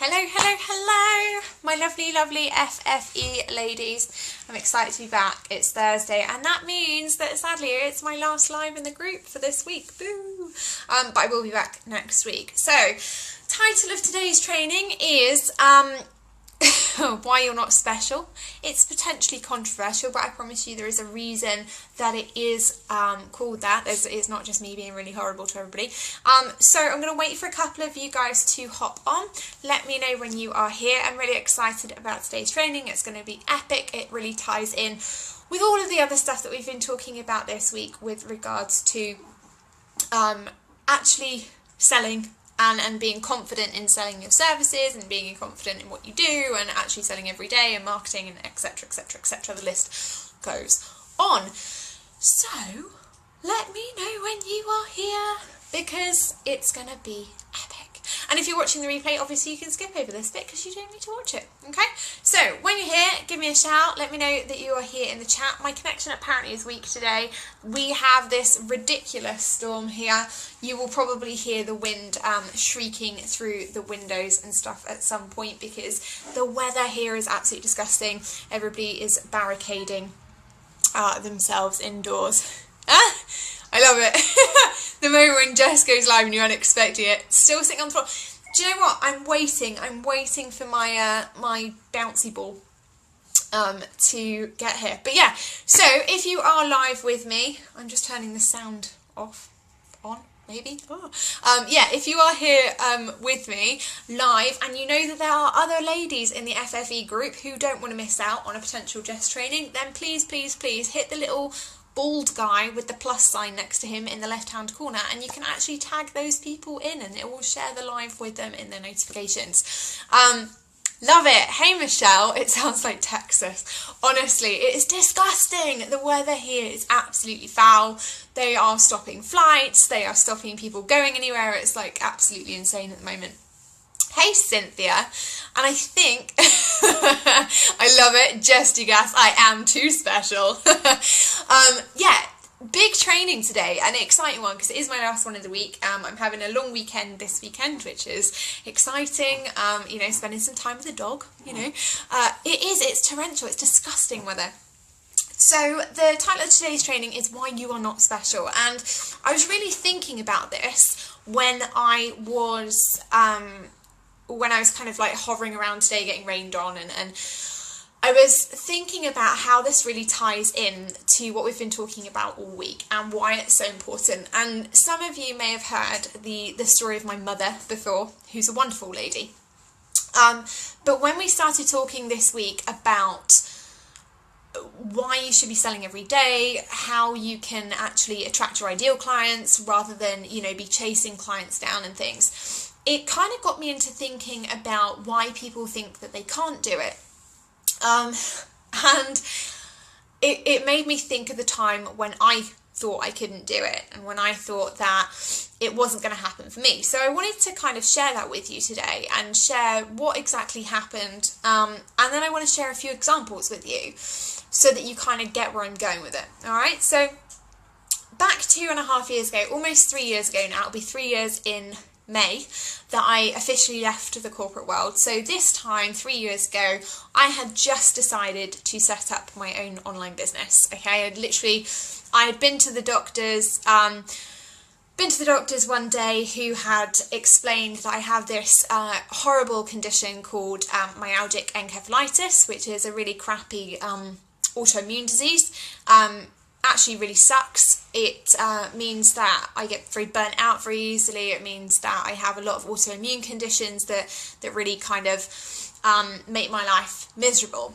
Hello, hello, hello, my lovely, lovely FFE ladies. I'm excited to be back. It's Thursday, and that means that sadly it's my last live in the group for this week. Boo! But I will be back next week. So, title of today's training is why you're not special. It's potentially controversial, but I promise you there is a reason that it is called that. It's not just me being really horrible to everybody. So I'm going to wait for a couple of you guys to hop on. Let me know when you are here. I'm really excited about today's training. It's going to be epic. It really ties in with all of the other stuff that we've been talking about this week with regards to actually selling and being confident in selling your services and being confident in what you do and actually selling every day and marketing and etc, etc, etc. The list goes on. So let me know when you are here because it's going to be epic. And if you're watching the replay, obviously you can skip over this bit because you don't need to watch it, okay? So when you're here, give me a shout. Let me know that you are here in the chat. My connection apparently is weak today. We have this ridiculous storm here. You will probably hear the wind shrieking through the windows and stuff at some point because the weather here is absolutely disgusting. Everybody is barricading themselves indoors. I love it. The moment when Jess goes live and you're unexpecting it. Still sitting on the floor. Do you know what? I'm waiting for my my bouncy ball to get here. But yeah, so if you are live with me, I'm just turning the sound off, on, maybe. Oh. Yeah, if you are here with me live and you know that there are other ladies in the FFE group who don't want to miss out on a potential Jess training, then please, please, please hit the little bald guy with the plus sign next to him in the left hand corner and you can actually tag those people in and it will share the live with them in their notifications. Love it. Hey Michelle, it sounds like Texas. Honestly, it is disgusting. The weather here is absolutely foul. They are stopping flights, they are stopping people going anywhere. It's like absolutely insane at the moment. Hey Cynthia, and I think, I love it, just you guess, I am too special. Yeah, big training today, an exciting one because it is my last one of the week. I'm having a long weekend this weekend, which is exciting, you know, spending some time with the dog, you know. It's torrential, it's disgusting weather. So the title of today's training is Why You Are Not Special, and I was really thinking about this when I was kind of like hovering around today getting rained on and I was thinking about how this really ties in to what we've been talking about all week and why it's so important. And some of you may have heard the story of my mother before, who's a wonderful lady. But when we started talking this week about why you should be selling every day, how you can actually attract your ideal clients rather than, you know, be chasing clients down and things, it kind of got me into thinking about why people think that they can't do it. And it made me think of the time when I thought I couldn't do it and when I thought that it wasn't going to happen for me. So I wanted to kind of share that with you today and share what exactly happened. And then I want to share a few examples with you so that you kind of get where I'm going with it. All right. So back 2.5 years ago, almost 3 years ago now, it'll be 3 years in May that I officially left the corporate world. So this time 3 years ago I had just decided to set up my own online business. Okay, I had been to the doctors one day who had explained that I have this horrible condition called myalgic encephalitis, which is a really crappy autoimmune disease. Actually really sucks. It means that I get very burnt out very easily. It means that I have a lot of autoimmune conditions that really kind of make my life miserable.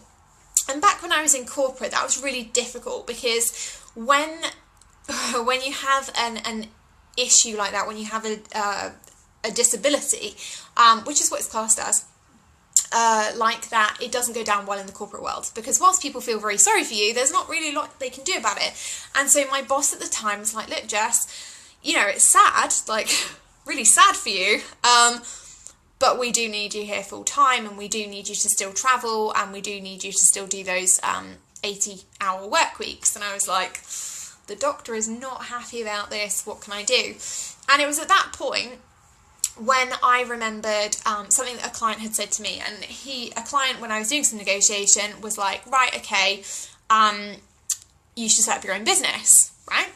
And back when I was in corporate, that was really difficult because when you have an issue like that, when you have a disability, which is what it's classed as, like that, it doesn't go down well in the corporate world because whilst people feel very sorry for you, there's not really a lot they can do about it. And so my boss at the time was like, look Jess, you know, it's sad, like really sad for you, but we do need you here full time and we do need you to still travel and we do need you to still do those 80-hour work weeks. And I was like, the doctor is not happy about this, what can I do? And it was at that point when I remembered something that a client had said to me, and a client, when I was doing some negotiation, was like, right, okay, you should set up your own business, right?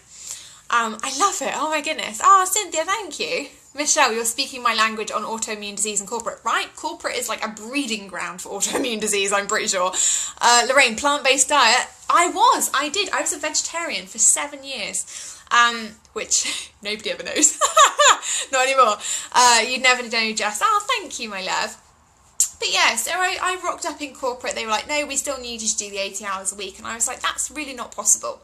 I love it. Oh my goodness. Oh, Cynthia, thank you. Michelle, you're speaking my language on autoimmune disease and corporate, right? Corporate is like a breeding ground for autoimmune disease, I'm pretty sure. Lorraine, plant-based diet. I was a vegetarian for 7 years, which nobody ever knows. Not anymore. You'd never know, Jess. Oh, thank you, my love. But yeah, so I rocked up in corporate. They were like, no, we still need you to do the 80 hours a week. And I was like, that's really not possible.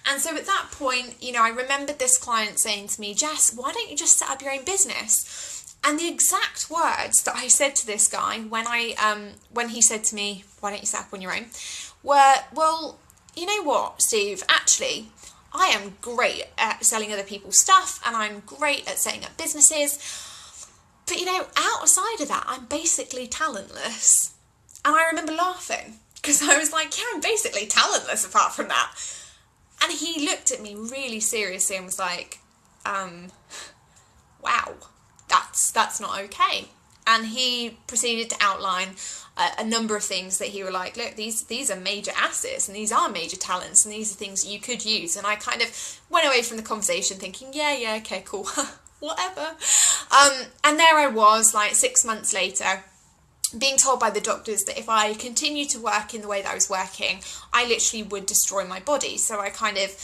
And so at that point, you know, I remembered this client saying to me, Jess, why don't you just set up your own business? And the exact words that I said to this guy when he said to me, why don't you set up on your own, were, well, you know what, Steve, actually, I am great at selling other people's stuff and I'm great at setting up businesses. But, you know, outside of that, I'm basically talentless. And I remember laughing because I was like, yeah, I'm basically talentless apart from that. And he looked at me really seriously and was like, wow, that's not okay. And he proceeded to outline a number of things that he were like, look, these are major assets and these are major talents and these are things that you could use. And I kind of went away from the conversation thinking, yeah, okay, cool. Whatever. And there I was, like 6 months later, being told by the doctors that if I continued to work in the way that I was working, I literally would destroy my body. So I kind of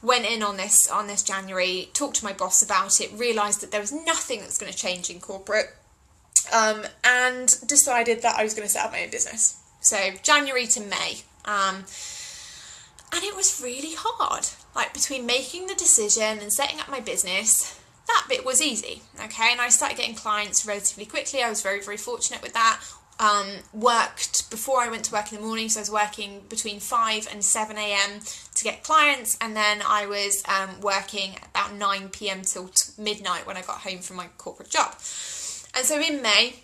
went in on this January, talked to my boss about it, realised that there was nothing that's going to change in corporate, and decided that I was going to set up my own business. So January to May. And it was really hard. Like, between making the decision and setting up my business, that bit was easy, okay, and I started getting clients relatively quickly. I was very, very fortunate with that. Worked before I went to work in the morning, so I was working between 5 and 7 a.m. to get clients, and then I was working about 9 p.m. till midnight when I got home from my corporate job. And so in May,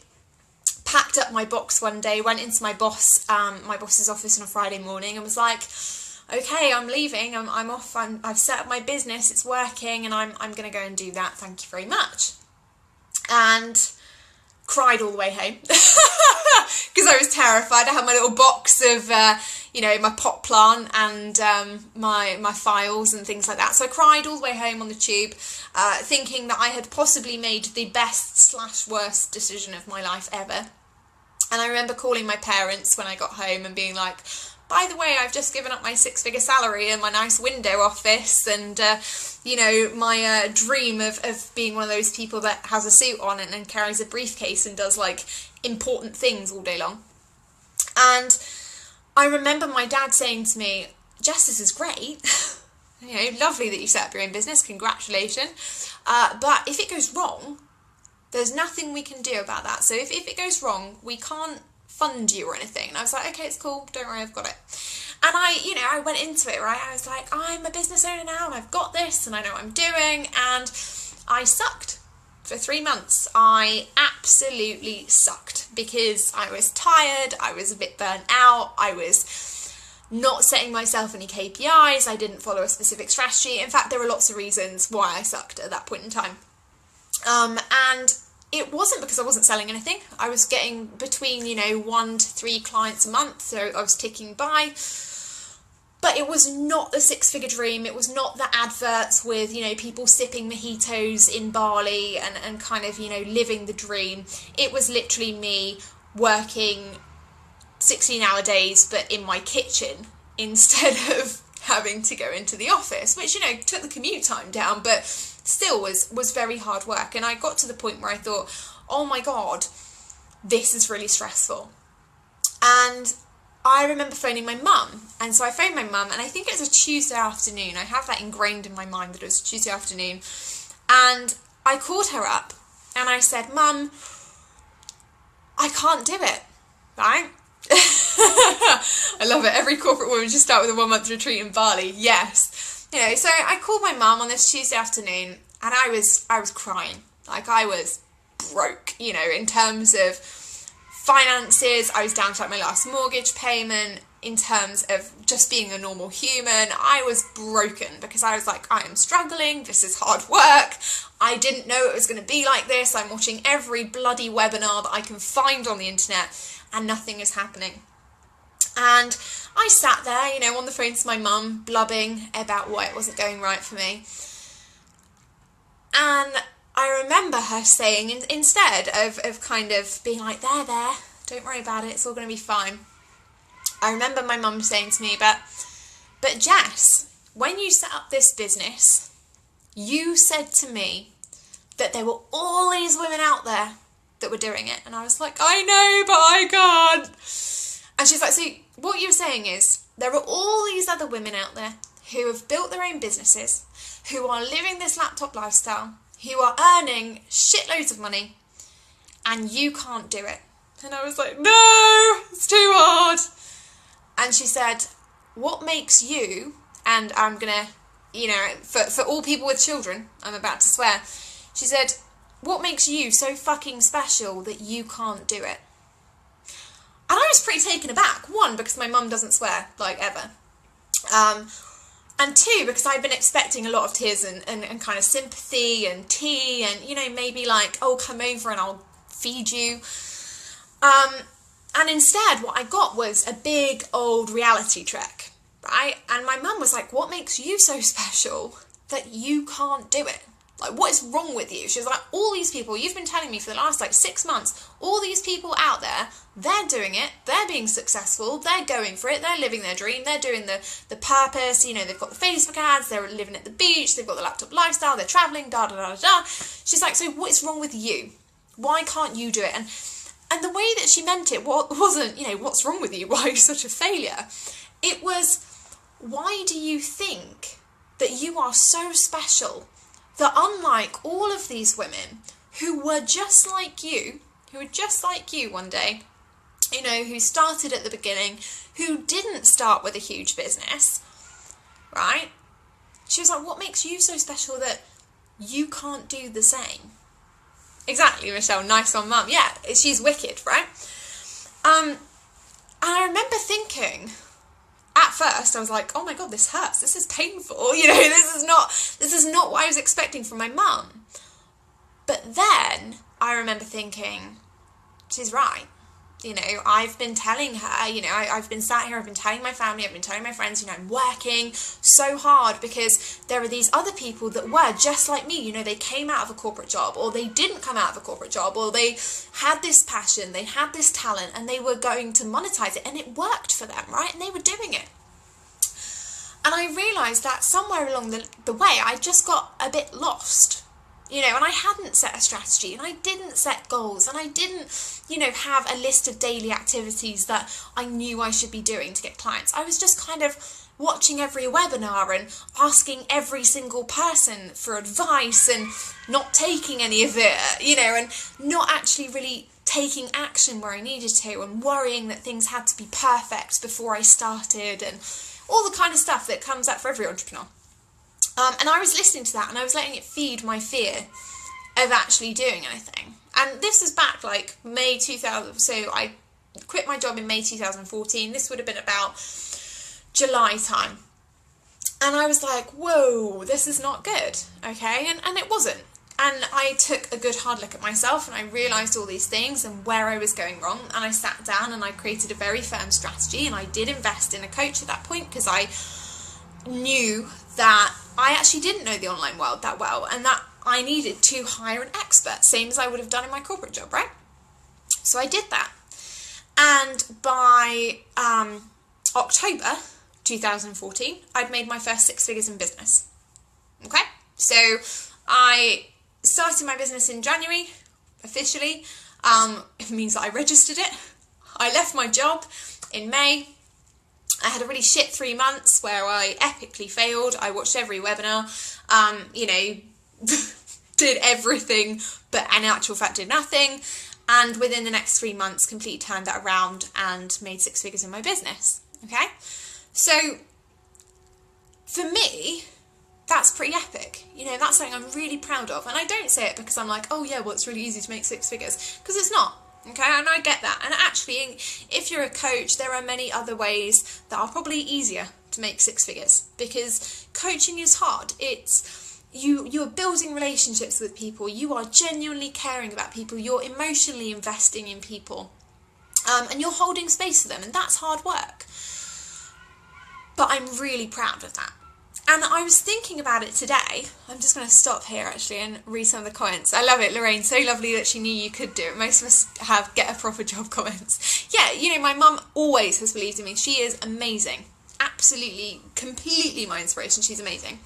packed up my box one day, went into my boss's office on a Friday morning and was like, okay, I'm leaving, I'm off, I've set up my business, it's working, and I'm going to go and do that, thank you very much. And cried all the way home, because I was terrified. I had my little box of, my pot plant and my files and things like that. So I cried all the way home on the tube, thinking that I had possibly made the best/worst decision of my life ever. And I remember calling my parents when I got home and being like, by the way, I've just given up my 6-figure salary and my nice window office and, my dream of being one of those people that has a suit on and carries a briefcase and does, like, important things all day long. And I remember my dad saying to me, Jess, this is great. Lovely that you set up your own business. Congratulations. But if it goes wrong, there's nothing we can do about that. So if it goes wrong, we can't fund you or anything. And I was like, okay, it's cool, don't worry, I've got it. And I went into it, right? I was like, I'm a business owner now and I've got this and I know what I'm doing. And I sucked for 3 months. I absolutely sucked because I was tired, I was a bit burnt out, I was not setting myself any KPIs, I didn't follow a specific strategy. In fact, there were lots of reasons why I sucked at that point in time. And it wasn't because I wasn't selling anything. I was getting between, 1 to 3 clients a month, so I was ticking by. But it was not the 6-figure dream. It was not the adverts with, people sipping mojitos in Bali and kind of, living the dream. It was literally me working 16-hour days, but in my kitchen instead of having to go into the office, which, took the commute time down, but still was very hard work. And I got to the point where I thought, oh my God, this is really stressful. And I remember phoning my mum. And so I phoned my mum, and I think it was a Tuesday afternoon. I have that ingrained in my mind that it was a Tuesday afternoon. And I called her up and I said, Mum, I can't do it, right? I love it. Every corporate woman should start with a 1-month retreat in Bali. Yes. So I called my mum on this Tuesday afternoon and I was crying. Like, I was broke, in terms of finances. I was down to like my last mortgage payment. in terms of just being a normal human. I was broken because I was like, I am struggling, this is hard work, I didn't know it was going to be like this, I'm watching every bloody webinar that I can find on the internet and nothing is happening. And I sat there, you know, on the phone to my mum, blubbing about why it wasn't going right for me. And I remember her saying, instead of kind of being like, there, don't worry about it, it's all going to be fine. I remember my mum saying to me, but Jess, when you set up this business, you said to me that there were all these women out there that were doing it. And I was like, I know, but I can't. And she's like, so what you're saying is there are all these other women out there who have built their own businesses, who are living this laptop lifestyle, who are earning shitloads of money, and you can't do it. And I was like, no, it's too hard. And she said, what makes you, and I'm going to, you know, for all people with children, I'm about to swear, she said, what makes you so fucking special that you can't do it? And I was pretty taken aback. One, because my mum doesn't swear, like, ever. And two, because I'd been expecting a lot of tears and kind of sympathy and tea and, you know, maybe like, oh, come over and I'll feed you. And instead, what I got was a big old reality check, right? And my mum was like, what makes you so special that you can't do it? Like, what is wrong with you? She was like, all these people, you've been telling me for the last, like, 6 months, all these people out there, they're doing it, they're being successful, they're going for it, they're living their dream, they're doing the purpose, you know, they've got the Facebook ads, they're living at the beach, they've got the laptop lifestyle, they're travelling, da-da-da-da-da. She's like, so what is wrong with you? Why can't you do it? And the way that she meant it wasn't, you know, what's wrong with you? Why are you such a failure? It was, why do you think that you are so special that unlike all of these women who were just like you one day, you know, who started at the beginning, who didn't start with a huge business, right? She was like, what makes you so special that you can't do the same? Exactly, Michelle, nice one, mum. Yeah, she's wicked, right? And I remember thinking, at first, I was like, oh my God, this hurts. This is painful. You know, this is not what I was expecting from my mum. But then I remember thinking, she's right. You know, I've been telling her, you know, I've been sat here, I've been telling my family, I've been telling my friends, you know, I'm working so hard because there are these other people that were just like me. You know, they came out of a corporate job, or they didn't come out of a corporate job, or they had this passion, they had this talent, and they were going to monetize it, and it worked for them, right? And they were doing it. And I realised that somewhere along the way, I just got a bit lost. You know, and I hadn't set a strategy, and I didn't set goals, and I didn't, you know, have a list of daily activities that I knew I should be doing to get clients. I was just kind of watching every webinar and asking every single person for advice and not taking any of it, you know, and not actually really taking action where I needed to, and worrying that things had to be perfect before I started, and all the kind of stuff that comes up for every entrepreneur. And I was listening to that, and I was letting it feed my fear of actually doing anything. And this was back like May 2000, so I quit my job in May 2014. This would have been about July time. And I was like, whoa, this is not good, okay? And it wasn't. And I took a good hard look at myself, and I realised all these things and where I was going wrong. And I sat down and I created a very firm strategy, and I did invest in a coach at that point because I knew that I actually didn't know the online world that well, and that I needed to hire an expert, same as I would have done in my corporate job, right? So I did that. And by October 2014, I'd made my first 6 figures in business. Okay? So I started my business in January, officially. It means that I registered it. I left my job in May. I had a really shit 3 months where I epically failed. I watched every webinar, you know, did everything, but in actual fact did nothing. And within the next 3 months, completely turned that around and made 6 figures in my business. Okay? So for me, that's pretty epic. You know, that's something I'm really proud of. And I don't say it because I'm like, oh yeah, well, it's really easy to make 6 figures. Because it's not. Okay, and I get that. And actually, if you're a coach, there are many other ways that are probably easier to make 6 figures, because coaching is hard. It's you're building relationships with people, you are genuinely caring about people, you're emotionally investing in people, and you're holding space for them, and that's hard work. But I'm really proud of that. And I was thinking about it today. I'm just going to stop here actually and read some of the comments. I love it, Lorraine. So lovely that she knew you could do it. Most of us have get a proper job comments. Yeah, you know, my mum always has believed in me. She is amazing. Absolutely, completely my inspiration. She's amazing.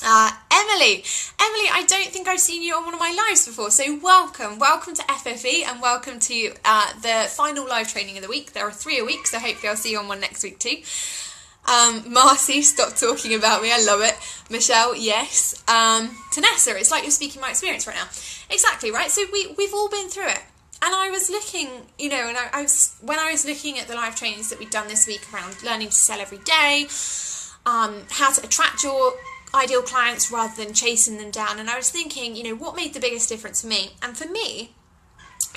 Emily, I don't think I've seen you on one of my lives before, so welcome to FFE, and welcome to the final live training of the week. There are 3 a week, so hopefully I'll see you on one next week too. Marcy, stop talking about me, I love it. Michelle, yes. Tanessa, it's like you're speaking my experience right now. Exactly, right? So we've all been through it. And I was looking, you know, and when I was looking at the live trainings that we've done this week around learning to sell every day, how to attract your ideal clients rather than chasing them down, and I was thinking, you know, what made the biggest difference for me? And for me,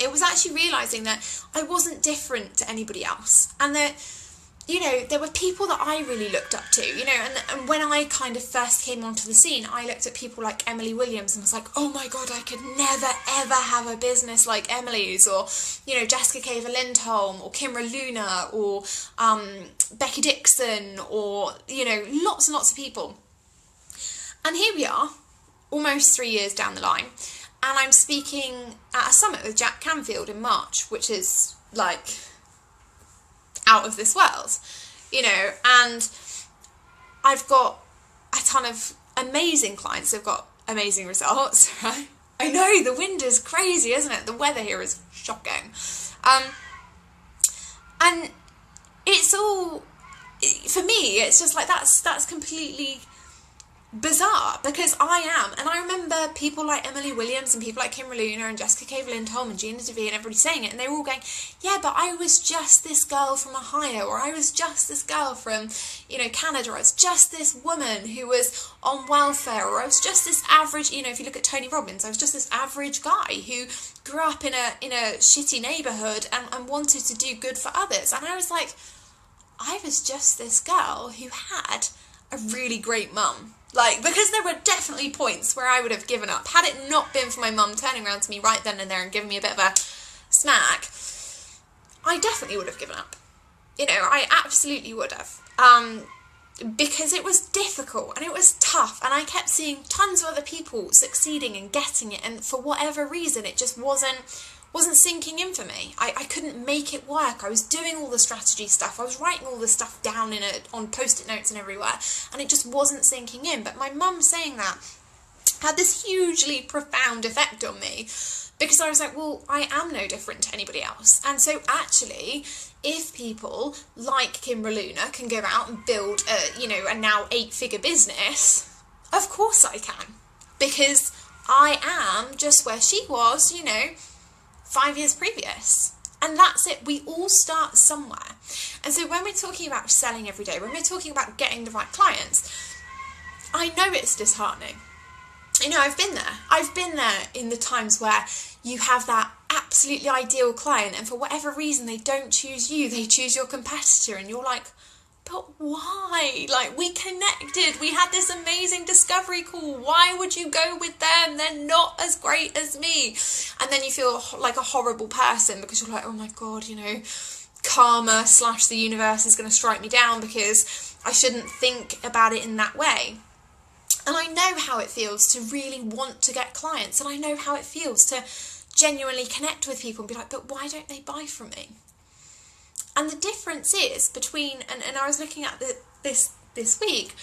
it was actually realising that I wasn't different to anybody else, and that, you know, there were people that I really looked up to, you know, and when I kind of first came onto the scene, I looked at people like Emily Williams and was like, oh my god, I could never ever have a business like Emily's, or, you know, Jessica Caver Lindholm, or Kimra Luna, or Becky Dixon, or, you know, lots and lots of people. And here we are, almost 3 years down the line, and I'm speaking at a summit with Jack Canfield in March, which is like out of this world, you know, and I've got a ton of amazing clients. They've got amazing results, right? I know, the wind is crazy, isn't it? The weather here is shocking. And it's all, for me, it's just like, that's completely bizarre, because I am, and I remember people like Emily Williams and people like Kimra Luna and Jessica Caver Lindholm and Gina DeVee and everybody saying it, and they were all going, yeah, but I was just this girl from Ohio, or I was just this girl from, you know, Canada, or I was just this woman who was on welfare, or I was just this average, you know, if you look at Tony Robbins, I was just this average guy who grew up in a shitty neighbourhood and wanted to do good for others. And I was like, I was just this girl who had a really great mum. Like, because there were definitely points where I would have given up. Had it not been for my mum turning around to me right then and there and giving me a bit of a smack, I definitely would have given up. You know, I absolutely would have. Because it was difficult and it was tough, and I kept seeing tons of other people succeeding and getting it, and for whatever reason it just wasn't sinking in for me. I couldn't make it work. I was doing all the strategy stuff, I was writing all the stuff down on post-it notes and everywhere, and it just wasn't sinking in. But my mum saying that had this hugely profound effect on me, because I was like, well, I am no different to anybody else. And so actually, if people like Kimra Luna can go out and build a now 8-figure business, of course I can, because I am just where she was, you know, 5 years previous. And that's it. We all start somewhere. And so when we're talking about selling every day, when we're talking about getting the right clients, I know it's disheartening. You know, I've been there in the times where you have that absolutely ideal client, and for whatever reason they don't choose you, they choose your competitor, and you're like, but why? Like, we connected, we had this amazing discovery call, why would you go with them? They're not as great as me. And then you feel like a horrible person, because you're like, oh my god, you know, karma / the universe is going to strike me down because I shouldn't think about it in that way. And I know how it feels to really want to get clients, and I know how it feels to genuinely connect with people and be like, but why don't they buy from me? And the difference is between, and I was looking at this week,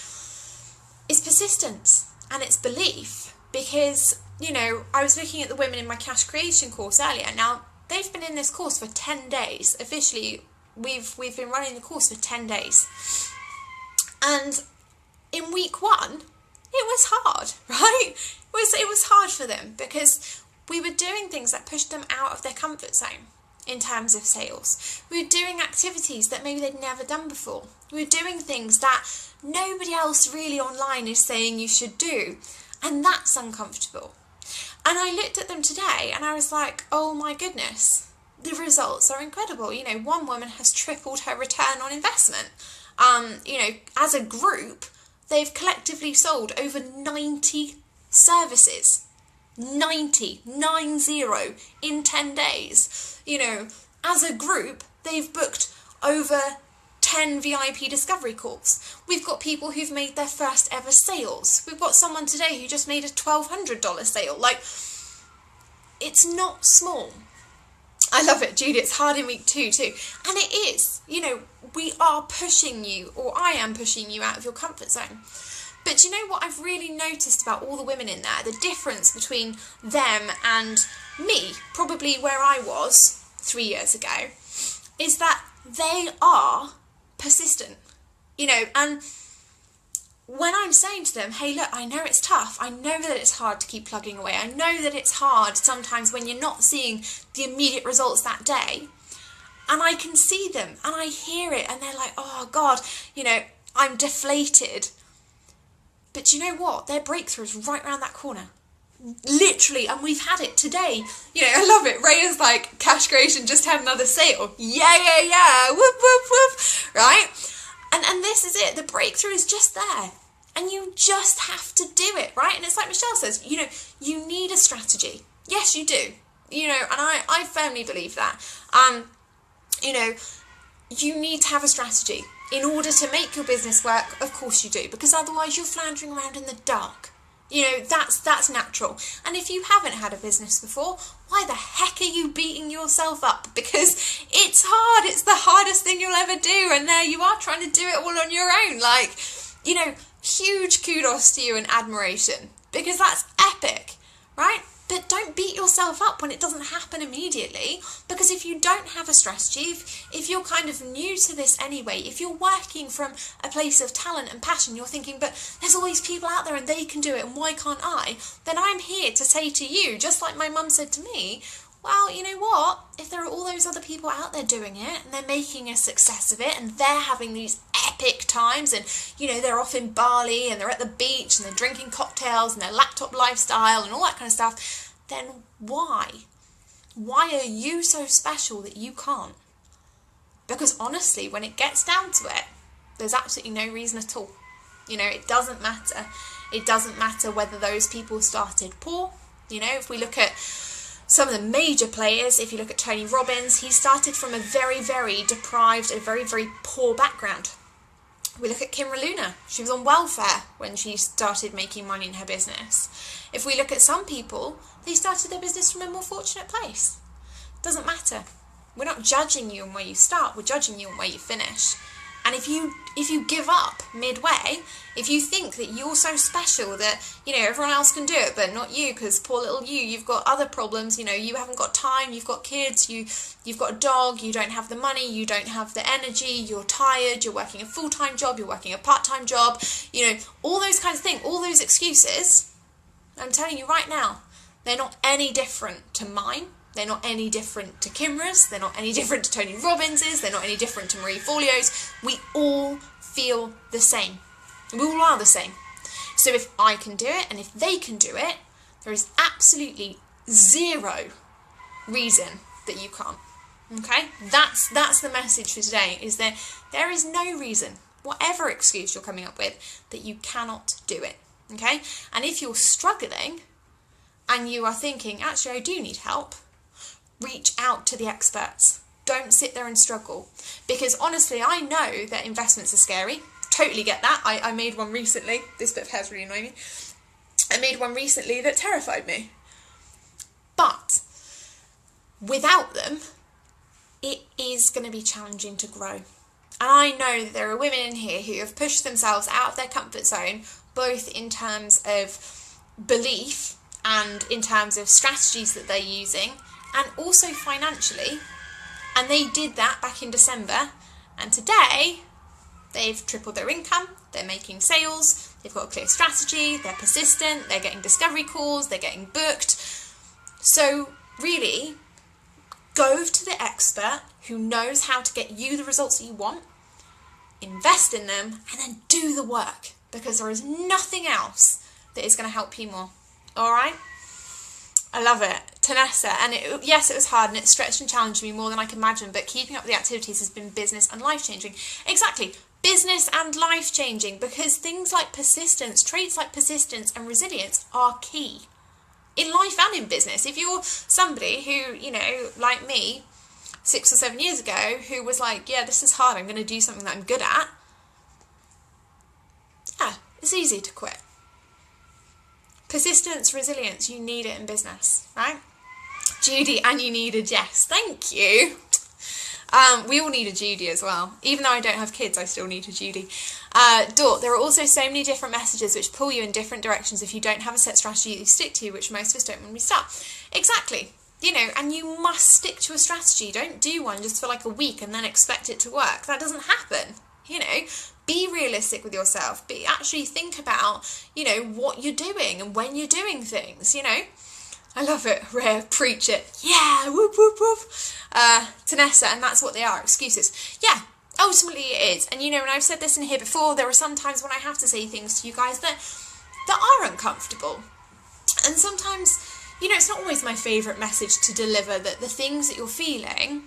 is persistence and it's belief. Because, you know, I was looking at the women in my cash creation course earlier. Now, they've been in this course for 10 days. Officially, we've been running the course for 10 days. And in week 1, it was hard, right? It was hard for them, because we were doing things that pushed them out of their comfort zone in terms of sales. We were doing activities that maybe they'd never done before. We were doing things that nobody else really online is saying you should do, and that's uncomfortable. And I looked at them today and I was like, oh my goodness, the results are incredible. You know, one woman has tripled her return on investment. You know, as a group, they've collectively sold over 90 services. 90 in 10 days. You know, as a group, they've booked over 10 VIP discovery calls. We've got people who've made their first ever sales. We've got someone today who just made a $1,200 sale. Like, it's not small. I love it, Judy. It's hard in week 2 too. And it is. You know, we are pushing you, or I am pushing you out of your comfort zone. But do you know what I've really noticed about all the women in there? The difference between them and me, probably where I was 3 years ago, is that they are persistent. You know, and when I'm saying to them, hey, look, I know it's tough. I know that it's hard to keep plugging away. I know that it's hard sometimes when you're not seeing the immediate results that day. And I can see them and I hear it and they're like, oh God, you know, I'm deflated. But you know what? Their breakthrough is right around that corner. Literally, and we've had it today. You know, I love it. Raya's like, cash creation just had another sale. Yeah. Whoop, whoop, whoop. Right? And this is it. The breakthrough is just there. And you just have to do it, right? And it's like Michelle says, you know, you need a strategy. Yes, you do. You know, and I firmly believe that. You know, you need to have a strategy. In order to make your business work, of course you do. Because otherwise you're floundering around in the dark. You know, that's natural. And if you haven't had a business before, why the heck are you beating yourself up? Because it's hard. It's the hardest thing you'll ever do. And there you are trying to do it all on your own. Like, you know, huge kudos to you and admiration. Because that's epic, right? But don't beat yourself up when it doesn't happen immediately, because if you don't have a strategy, if you're kind of new to this anyway, if you're working from a place of talent and passion, you're thinking, but there's all these people out there and they can do it and why can't I? Then I'm here to say to you, just like my mum said to me, well, you know what? If there are all those other people out there doing it and they're making a success of it and they're having these epic times and, you know, they're off in Bali and they're at the beach and they're drinking cocktails and their laptop lifestyle and all that kind of stuff, then why? Why are you so special that you can't? Because honestly, when it gets down to it, there's absolutely no reason at all. You know, it doesn't matter. It doesn't matter whether those people started poor. You know, if we look at some of the major players, if you look at Tony Robbins, he started from a very, very deprived, a very, very poor background. We look at Kim Luna. She was on welfare when she started making money in her business. If we look at some people, they started their business from a more fortunate place. Doesn't matter. We're not judging you on where you start, we're judging you on where you finish. And if you give up midway, if you think that you're so special that, you know, everyone else can do it, but not you, because poor little you've got other problems, you know, you haven't got time, you've got kids, you've got a dog, you don't have the money, you don't have the energy, you're tired, you're working a full-time job, you're working a part-time job, you know, all those kinds of things, all those excuses, I'm telling you right now, they're not any different to mine. They're not any different to Kimra's, they're not any different to Tony Robbins's, they're not any different to Marie Forleo's. We all feel the same. We all are the same. So if I can do it and if they can do it, there is absolutely zero reason that you can't. Okay? That's the message for today, is that there is no reason, whatever excuse you're coming up with, that you cannot do it. Okay? And if you're struggling and you are thinking, actually I do need help, reach out to the experts. Don't sit there and struggle. Because honestly, I know that investments are scary. Totally get that. I made one recently. This bit of hair's really annoying me. I made one recently that terrified me. But without them, it is going to be challenging to grow. And I know that there are women in here who have pushed themselves out of their comfort zone, both in terms of belief and in terms of strategies that they're using, and also financially, and they did that back in December, and today they've tripled their income, they're making sales, they've got a clear strategy, they're persistent, they're getting discovery calls, they're getting booked. So really, go to the expert who knows how to get you the results that you want, invest in them, and then do the work, because there is nothing else that is going to help you more. All right? I love it. Tanessa, and yes, it was hard and it stretched and challenged me more than I could imagine, but keeping up with the activities has been business and life-changing. Exactly, business and life-changing, because things like persistence, traits like persistence and resilience are key in life and in business. If you're somebody who, you know, like me, 6 or 7 years ago, who was like, yeah, this is hard, I'm going to do something that I'm good at, yeah, it's easy to quit. Persistence, resilience, you need it in business, right? Judy, and you need a Jess. Thank you. We all need a Judy as well. Even though I don't have kids, I still need a Judy. Dort, there are also so many different messages which pull you in different directions if you don't have a set strategy that you stick to, which most of us don't when we start. Exactly. You know, and you must stick to a strategy. Don't do one just for like a week and then expect it to work. That doesn't happen. You know, be realistic with yourself. Actually think about, you know, what you're doing and when you're doing things, you know. I love it. Rare, preach it. Yeah, whoop, whoop, whoop. Tanessa, and that's what they are, excuses. Yeah, ultimately it is. And, you know, and I've said this in here before, there are some times when I have to say things to you guys that are uncomfortable. And sometimes, you know, it's not always my favourite message to deliver, that the things that you're feeling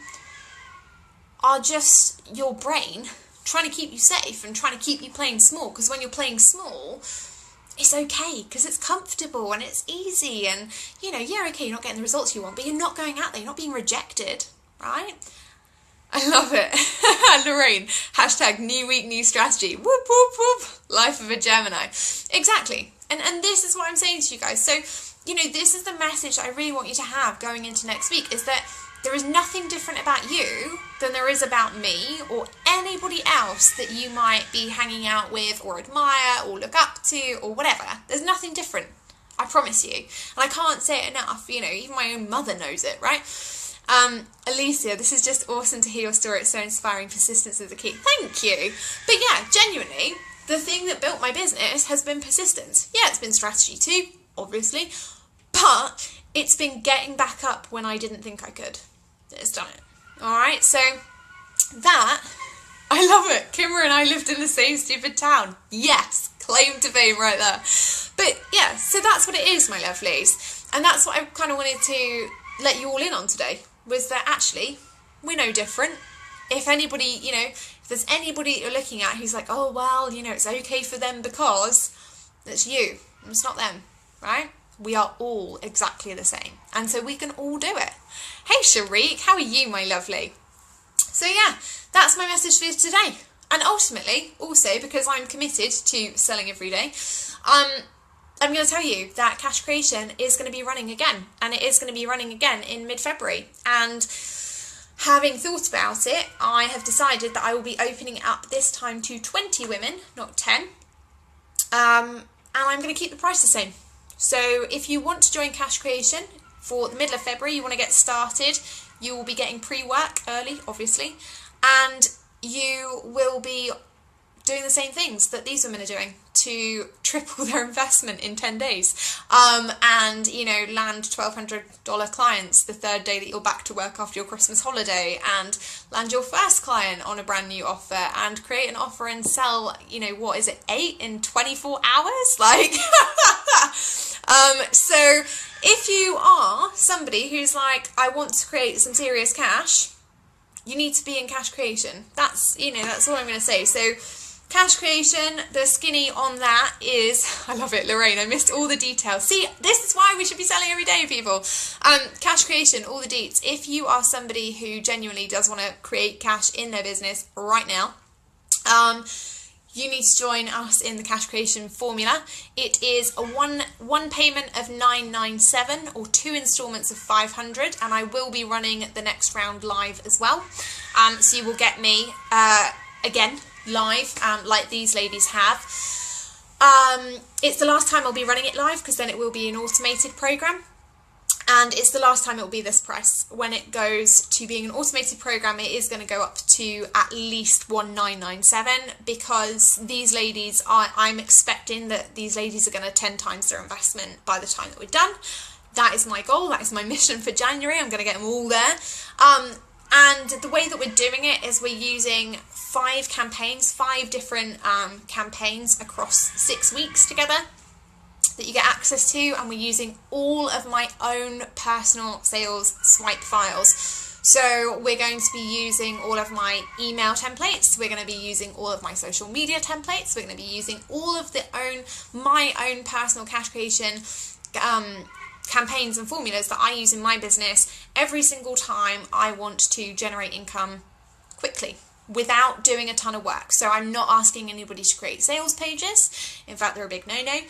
are just your brain trying to keep you safe and trying to keep you playing small, because when you're playing small, it's okay because it's comfortable and it's easy, and, you know, yeah, okay, you're not getting the results you want, but you're not going out there, you're not being rejected, right? I love it. Lorraine, hashtag new week, new strategy. Whoop, whoop, whoop. Life of a Gemini. Exactly. And this is what I'm saying to you guys. So, you know, this is the message I really want you to have going into next week, is that there is nothing different about you than there is about me or anybody else that you might be hanging out with or admire or look up to or whatever. There's nothing different, I promise you. And I can't say it enough, you know, even my own mother knows it, right? Alicia, this is just awesome to hear your story. It's so inspiring. Persistence is the key. Thank you. But yeah, genuinely, the thing that built my business has been persistence. Yeah, it's been strategy too, obviously, but it's been getting back up when I didn't think I could. It's done it. Alright, so that, I love it. Kimber and I lived in the same stupid town. Yes, claim to fame right there. But yeah, so that's what it is, my lovelies. And that's what I kind of wanted to let you all in on today, was that actually, we're no different. If anybody, you know, if there's anybody that you're looking at who's like, oh, well, you know, it's okay for them because, it's you. It's not them, right? We are all exactly the same. And so we can all do it. Hey, Sharik, how are you, my lovely? So yeah, that's my message for you today. And ultimately, also, because I'm committed to selling every day, I'm going to tell you that Cash Creation is going to be running again. And it is going to be running again in mid-February. And having thought about it, I have decided that I will be opening it up this time to 20 women, not 10. And I'm going to keep the price the same. So if you want to join Cash Creation for the middle of February, you want to get started, you will be getting pre-work early, obviously, and you will be doing the same things that these women are doing to triple their investment in 10 days, and, you know, land $1,200 clients the third day that you're back to work after your Christmas holiday, and land your first client on a brand new offer, and create an offer and sell, you know, what is it, 8 in 24 hours? Like, so if you are somebody who's like, I want to create some serious cash, you need to be in Cash Creation. That's, you know, that's all I'm going to say. So Cash Creation, the skinny on that is, I love it, Lorraine, I missed all the details. See, this is why we should be selling every day, people. Cash Creation, all the deets. If you are somebody who genuinely does want to create cash in their business right now, you need to join us in the Cash Creation formula. It is a one payment of $997 or 2 installments of $500, and I will be running the next round live as well. So you will get me again live, like these ladies have. It's the last time I'll be running it live, because then it will be an automated program. And it's the last time it will be this price. When it goes to being an automated program, it is going to go up to at least $1,997, because these ladies, I'm expecting that these ladies are going to 10 times their investment by the time that we're done. That is my goal. That is my mission for January. I'm going to get them all there. And the way that we're doing it is we're using 5 campaigns, 5 different campaigns across 6 weeks together. that you get access to, and we're using all of my own personal sales swipe files. So we're going to be using all of my email templates, we're going to be using all of my social media templates, we're going to be using all of my own personal cash creation campaigns and formulas that I use in my business every single time I want to generate income quickly, without doing a ton of work. So I'm not asking anybody to create sales pages. In fact, they're a big no-no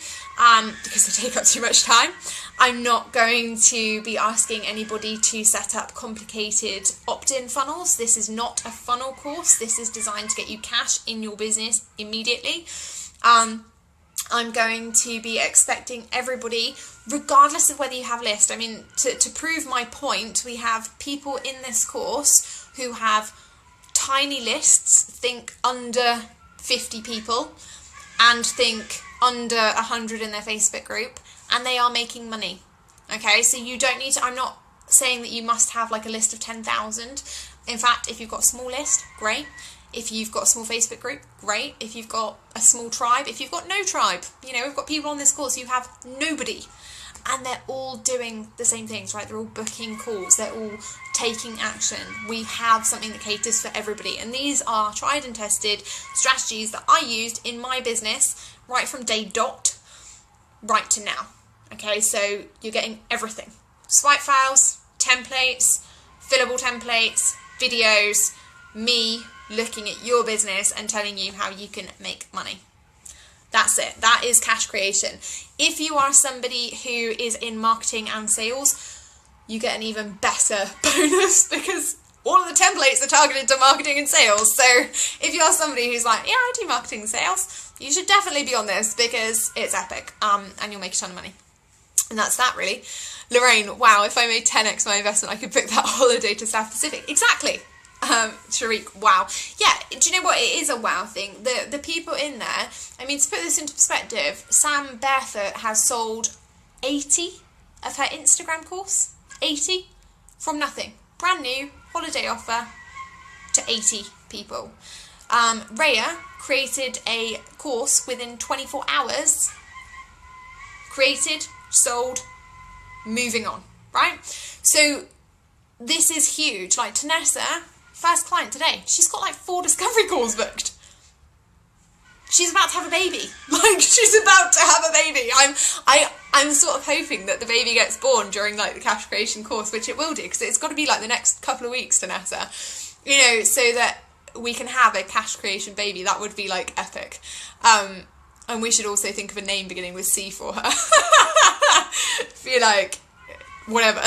because they take up too much time. I'm not going to be asking anybody to set up complicated opt-in funnels. This is not a funnel course. This is designed to get you cash in your business immediately. I'm going to be expecting everybody, regardless of whether you have a list. I mean, to prove my point, we have people in this course who have tiny lists, think under 50 people, and think under 100 in their Facebook group, and they are making money. Okay, so you don't need to, I'm not saying that you must have like a list of 10,000. In fact, if you've got a small list, great. If you've got a small Facebook group, great. If you've got a small tribe, if you've got no tribe, you know, we've got people on this course who have nobody, and they're all doing the same things, right? They're all booking calls, they're all taking action. We have something that caters for everybody, and these are tried and tested strategies that I used in my business right from day dot right to now. Okay, so you're getting everything: swipe files, templates, fillable templates, videos, me looking at your business and telling you how you can make money. That's it. That is cash creation. If you are somebody who is in marketing and sales, you get an even better bonus because all of the templates are targeted to marketing and sales. So if you are somebody who's like, yeah, I do marketing and sales, you should definitely be on this because it's epic, and you'll make a ton of money. And that's that, really. Lorraine, wow, if I made 10x my investment, I could book that holiday to South Pacific. Exactly. Tariq, wow. Yeah, do you know what? It is a wow thing. The people in there, I mean, to put this into perspective, Sam Barefoot has sold 80 of her Instagram course. 80 from nothing. Brand new holiday offer to 80 people. Rhea created a course within 24 hours. Created, sold, moving on, right? So this is huge. Like Tanessa, first client today, she's got like 4 discovery calls booked. She's about to have a baby. Like, she's about to have a baby. I'm sort of hoping that the baby gets born during like the cash creation course, which it will do, because it's got to be like the next couple of weeks, Tanessa, you know, so that we can have a cash creation baby. That would be like epic. And we should also think of a name beginning with C for her. Feel like whatever.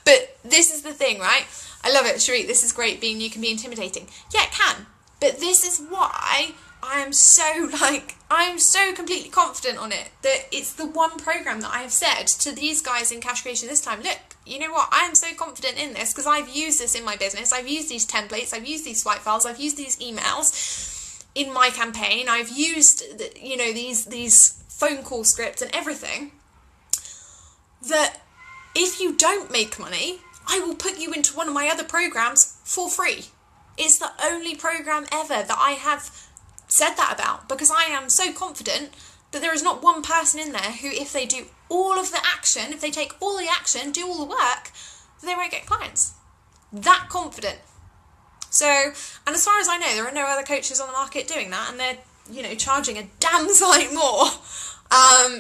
But this is the thing, right? I love it, Shariq. This is great. Being you can be intimidating. Yeah, it can. But this is why I'm so completely confident on it, that it's the one program that I have said to these guys in cash creation this time, look, you know what, I am so confident in this because I've used this in my business. I've used these templates, I've used these swipe files, I've used these emails in my campaign, I've used, you know, these phone call scripts and everything, that if you don't make money, I will put you into one of my other programs for free. It's the only program ever that I have said that about, because I am so confident that there is not one person in there who, if they do all of the action, if they take all the action, do all the work, they won't get clients. That confident. So, and as far as I know, there are no other coaches on the market doing that, and they're, you know, charging a damn sight more,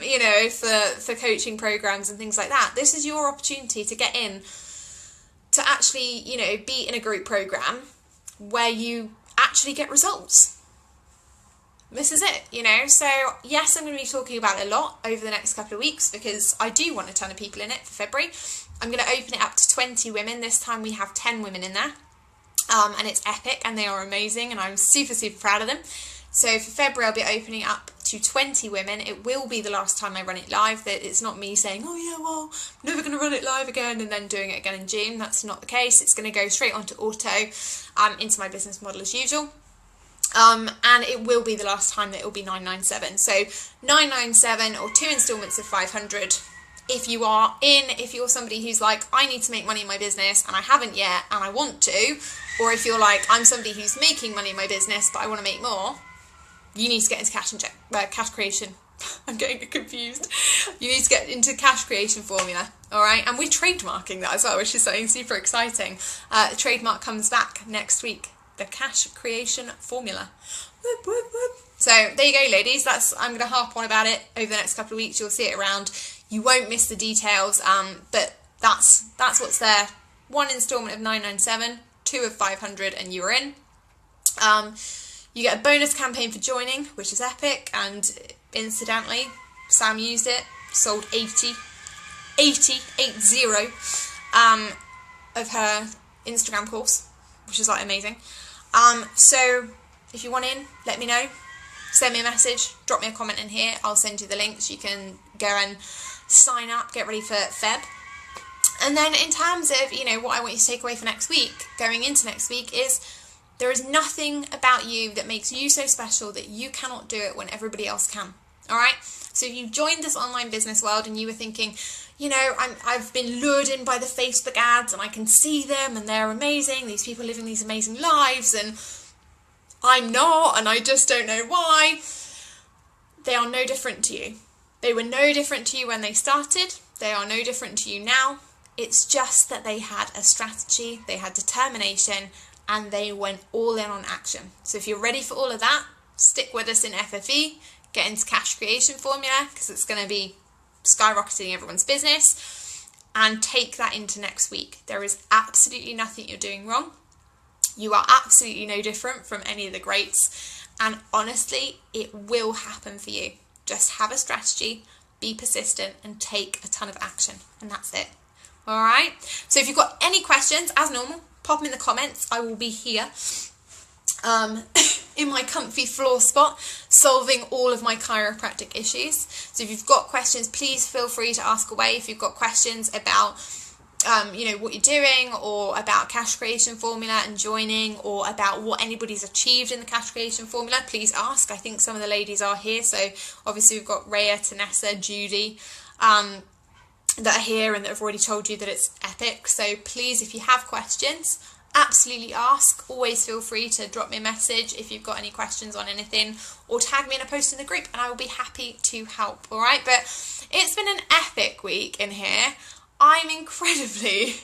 you know, for coaching programs and things like that. This is your opportunity to get in, to actually, you know, be in a group program where you actually get results. This is it, you know. So yes, I'm going to be talking about it a lot over the next couple of weeks because I do want a ton of people in it for February. I'm going to open it up to 20 women. This time we have 10 women in there, and it's epic and they are amazing and I'm super, super proud of them. So for February I'll be opening up to 20 women. It will be the last time I run it live. That it's not me saying, oh yeah, well, I'm never going to run it live again and then doing it again in June. That's not the case. It's going to go straight onto auto, into my business model as usual. And it will be the last time that it will be 997. So 997 or 2 installments of 500. If you are in, if you're somebody who's like, I need to make money in my business and I haven't yet and I want to, or if you're like, I'm somebody who's making money in my business but I want to make more, you need to get into cash creation I'm getting confused. You need to get into cash creation formula, all right? And we're trademarking that as well, which is something super exciting. The trademark comes back next week, the cash creation formula. Whoop, whoop, whoop. So there you go, ladies. I'm going to harp on about it over the next couple of weeks. You'll see it around. You won't miss the details, but that's what's there. 1 instalment of $997, 2 of $500, and you're in. You get a bonus campaign for joining, which is epic, and incidentally, Sam used it, sold 80 of her Instagram course, which is like amazing. So if you want in, let me know. Send me a message, drop me a comment in here. I'll send you the links. You can go and sign up, get ready for Feb. And then in terms of, what I want you to take away for next week, going into next week, is there is nothing about you that makes you so special that you cannot do it when everybody else can. All right? So if you joined this online business world and you were thinking, I've been lured in by the Facebook ads and I can see them and they're amazing, these people living these amazing lives, and I'm not, and I just don't know why. They are no different to you. They were no different to you when they started. They are no different to you now. It's just that they had a strategy, they had determination, and they went all in on action. So if you're ready for all of that, stick with us in FFE, get into cash creation formula, because it's going to be skyrocketing everyone's business, and take that into next week. There is absolutely nothing you're doing wrong. You are absolutely no different from any of the greats, and honestly, it will happen for you. Just have a strategy, be persistent, and take a ton of action, and that's it. All right? So if you've got any questions, as normal, pop them in the comments. I will be here in my comfy floor spot, solving all of my chiropractic issues. So if you've got questions, please feel free to ask away. If you've got questions about what you're doing, or about cash creation formula and joining, or about what anybody's achieved in the cash creation formula, please ask. I think some of the ladies are here. So obviously we've got Rhea, Tanessa, Judy, that are here and that have already told you that it's epic. So please, if you have questions, absolutely ask. Always feel free to drop me a message if you've got any questions on anything, or tag me in a post in the group and I will be happy to help. All right, but it's been an epic week in here. I'm incredibly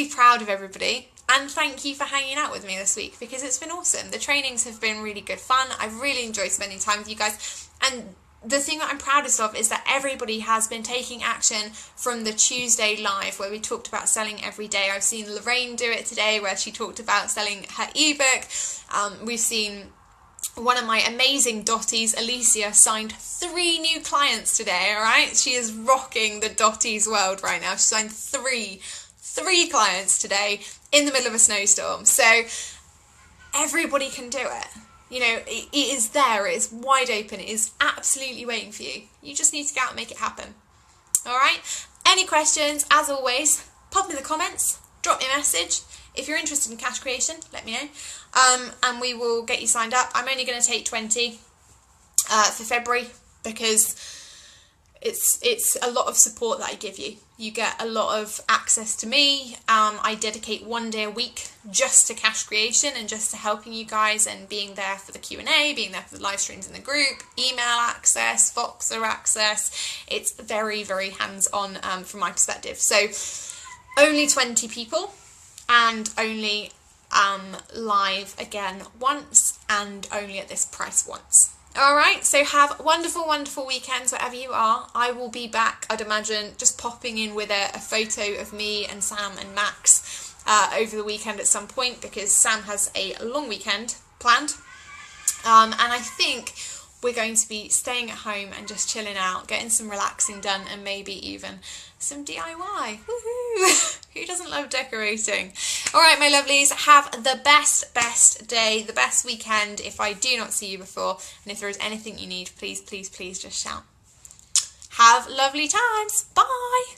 proud of everybody, and thank you for hanging out with me this week, because it's been awesome. The trainings have been really good fun. I've really enjoyed spending time with you guys, and the thing that I'm proudest of is that everybody has been taking action from the Tuesday live where we talked about selling every day. I've seen Lorraine do it today where she talked about selling her ebook. We've seen one of my amazing dotties, Alicia, signed 3 new clients today, all right? She is rocking the dotties world right now. She signed three clients today in the middle of a snowstorm. So everybody can do it. It is there, it is wide open, it is absolutely waiting for you. You just need to go out and make it happen. All right? Any questions, as always, pop in the comments, drop me a message. If you're interested in cash creation, let me know. And we will get you signed up. I'm only going to take 20 for February, because it's a lot of support that I give you. You get a lot of access to me. I dedicate 1 day a week just to cash creation and just to helping you guys and being there for the Q&A, being there for the live streams in the group, email access, Voxer access. It's very, very hands-on from my perspective. So only 20 people, and only live again once, and only at this price once. All right, so have wonderful, wonderful weekends wherever you are. I will be back, I'd imagine, just popping in with a photo of me and Sam and Max over the weekend at some point, because Sam has a long weekend planned. And I think we're going to be staying at home and just chilling out, getting some relaxing done, and maybe even some DIY. Woohoo! Who doesn't love decorating? All right, my lovelies, have the best day, the best weekend if I do not see you before. And if there is anything you need, please, please, please just shout. Have lovely times. Bye.